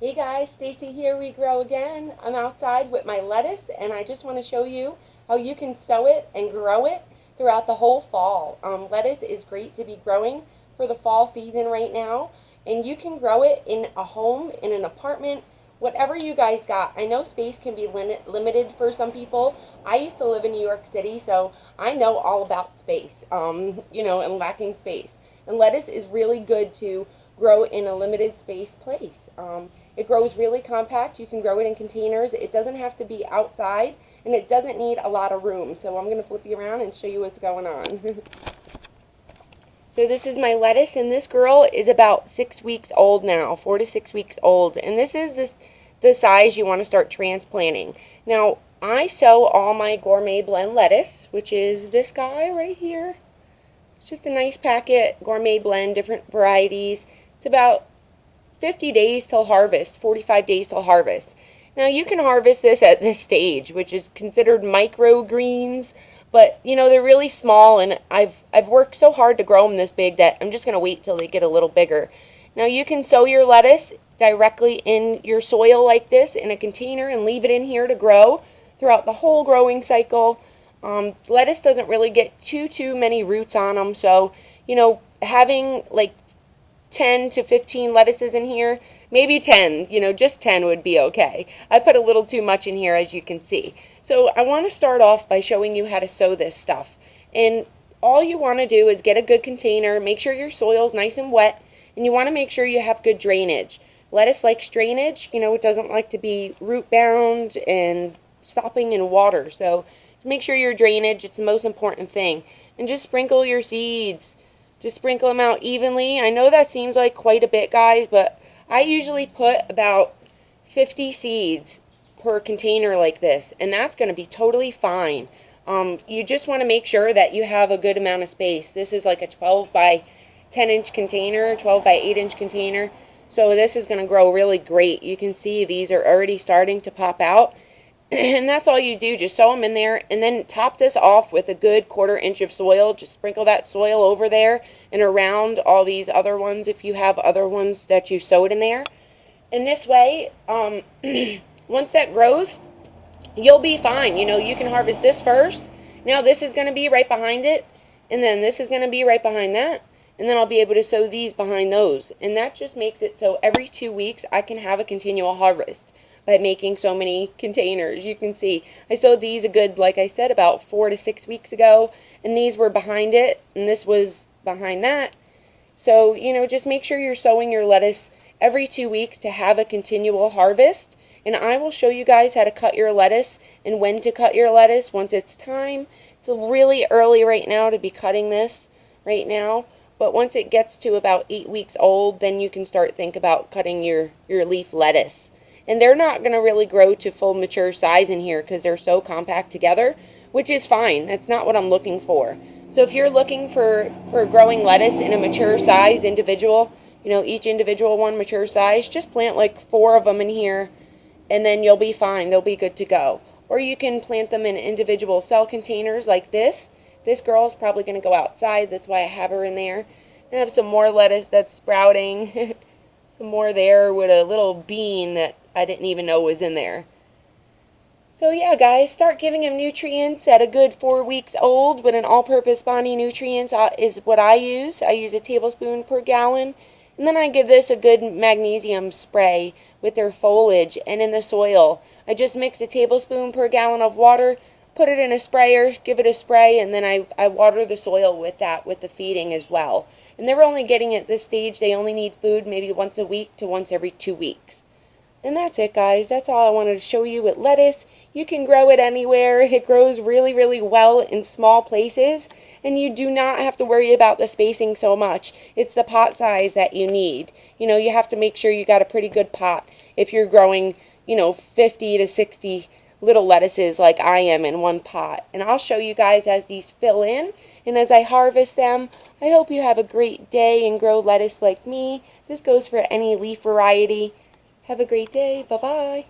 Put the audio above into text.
Hey guys, Stacy here, We Grow Again. I'm outside with my lettuce and I just want to show you how you can sow it and grow it throughout the whole fall. Lettuce is great to be growing for the fall season right now, and you can grow it in a home, in an apartment, whatever you guys got. I know space can be limited for some people. I used to live in New York City, so I know all about space, and lacking space. And lettuce is really good to grow in a limited space place. It grows really compact. You can grow it in containers. It doesn't have to be outside, and it doesn't need a lot of room. So I'm going to flip you around and show you what's going on. So this is my lettuce, and this girl is about 6 weeks old now, 4 to 6 weeks old. And this is the size you want to start transplanting. Now, I sow all my Gourmet Blend lettuce, which is this guy right here. It's just a nice packet, Gourmet Blend, different varieties. It's about 50 days till harvest, 45 days till harvest. Now you can harvest this at this stage, which is considered microgreens, but they're really small, and I've worked so hard to grow them this big that I'm just going to wait till they get a little bigger. Now you can sow your lettuce directly in your soil like this in a container and leave it in here to grow throughout the whole growing cycle. Lettuce doesn't really get too many roots on them, so having like 10 to 15 lettuces in here, maybe 10, just 10 would be okay. I put a little too much in here, as you can see. So I want to start off by showing you how to sow this stuff. And all you want to do is get a good container, make sure your soil's nice and wet, and you want to make sure you have good drainage. Lettuce likes drainage, it doesn't like to be root bound and stopping in water. So make sure your drainage, it's the most important thing. And just sprinkle your seeds. Just sprinkle them out evenly. I know that seems like quite a bit, guys, but I usually put about 50 seeds per container like this, and that's going to be totally fine. You just want to make sure that you have a good amount of space. This is like a 12 by 10 inch container, 12 by 8 inch container, so this is going to grow really great. You can see these are already starting to pop out. And that's all you do, just sow them in there, and then top this off with a good 1/4 inch of soil. Just sprinkle that soil over there and around all these other ones if you have other ones that you sowed in there. And this way, once that grows, you'll be fine. You can harvest this first. Now this is going to be right behind it, and then this is going to be right behind that, and then I'll be able to sow these behind those. And that just makes it so every 2 weeks I can have a continual harvest by making so many containers. You can see I sowed these a good, like I said, about 4 to 6 weeks ago, and these were behind it, and this was behind that. So just make sure you're sowing your lettuce every 2 weeks to have a continual harvest. And I will show you guys how to cut your lettuce and when to cut your lettuce once it's time. It's really early right now to be cutting this right now, but once it gets to about 8 weeks old, then you can start think about cutting your leaf lettuce. And they're not going to really grow to full mature size in here because they're so compact together, which is fine. That's not what I'm looking for. So if you're looking for growing lettuce in a mature size individual, each individual one mature size, just plant like 4 of them in here, and then you'll be fine. They'll be good to go. Or you can plant them in individual cell containers like this. This girl is probably going to go outside. That's why I have her in there. I have some more lettuce that's sprouting. Some more there with a little bean that I didn't even know was in there. So yeah, guys, start giving him nutrients at a good 4 weeks old with an all-purpose Bonnie Nutrients is what I use. I use a tablespoon per gallon. And then I give this a good magnesium spray with their foliage and in the soil. I just mix a tablespoon per gallon of water, put it in a sprayer, give it a spray, and then I water the soil with that, with the feeding as well. And they're only getting at this stage, they only need food maybe once a week to once every 2 weeks. And that's it, guys. That's all I wanted to show you with lettuce. You can grow it anywhere. It grows really well in small places, and you do not have to worry about the spacing so much. It's the pot size that you need. You have to make sure you got a pretty good pot if you're growing, 50 to 60 little lettuces like I am in one pot. And I'll show you guys as these fill in and as I harvest them. I hope you have a great day and grow lettuce like me. This goes for any leaf variety. Have a great day. Bye-bye.